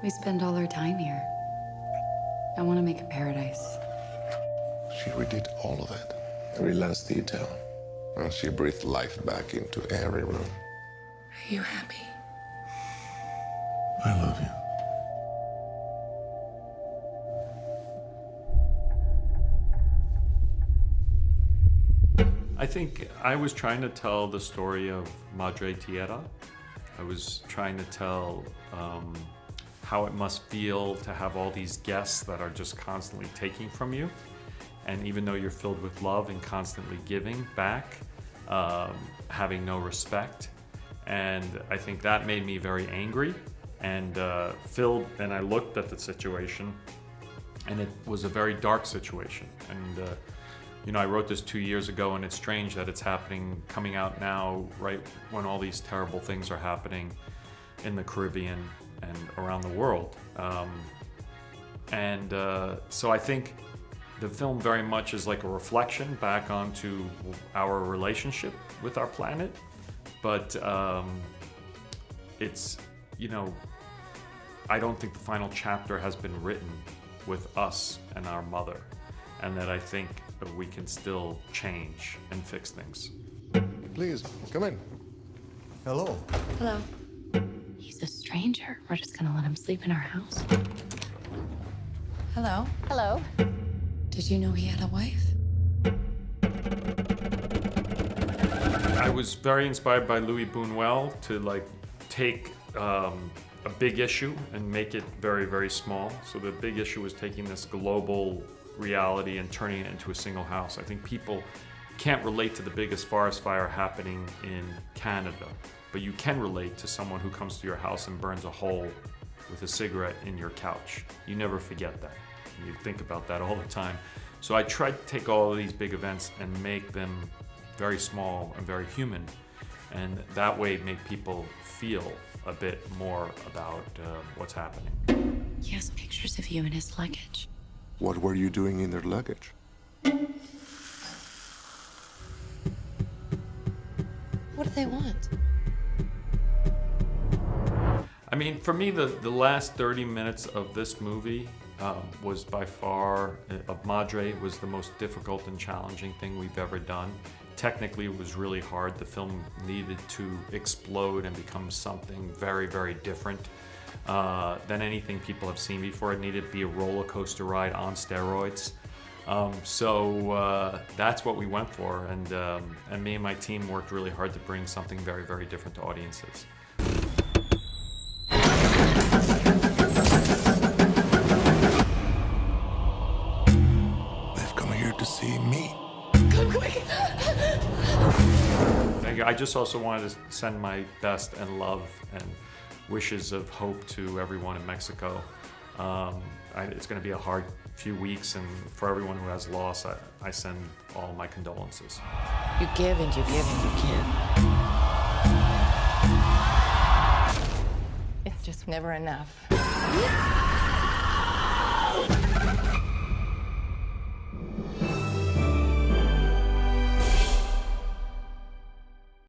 We spend all our time here. I want to make a paradise. She redid all of it, every last detail. And she breathed life back into every room. Are you happy? I love you. I think I was trying to tell the story of Madre Tierra. I was trying to tell how it must feel to have all these guests that are just constantly taking from you. And even though you're filled with love and constantly giving back, having no respect. And I think that made me very angry and filled, and I looked at the situation and it was a very dark situation. And you know, I wrote this 2 years ago, and it's strange that it's coming out now, right when all these terrible things are happening in the Caribbean and around the world. So I think the film very much is like a reflection back onto our relationship with our planet. But it's, you know, I don't think the final chapter has been written with us and our mother, and that I think we can still change and fix things. Please, come in. Hello. Hello. He's a stranger. We're just gonna let him sleep in our house. Hello. Hello. Did you know he had a wife? I was very inspired by Louis Buñuel to like take a big issue and make it very, very small. So the big issue was taking this global reality and turning it into a single house. I think people can't relate to the biggest forest fire happening in Canada, but you can relate to someone who comes to your house and burns a hole with a cigarette in your couch. You never forget that. You think about that all the time. So I tried to take all of these big events and make them very small and very human, and that way make people feel a bit more about what's happening. He has pictures of you in his luggage. What were you doing in their luggage? What do they want? I mean, for me, the last 30 minutes of this movie was by far, of Madre, was the most difficult and challenging thing we've ever done. Technically, it was really hard. The film needed to explode and become something very, very different than anything people have seen before. It needed to be a roller coaster ride on steroids. So that's what we went for, and me and my team worked really hard to bring something very, very different to audiences. They've come here to see me. Come quick. Thank you. I just also wanted to send my best and love and wishes of hope to everyone in Mexico. It's going to be a hard few weeks, and for everyone who has lost, I send all my condolences. You give and you give and you give. It's just never enough. No!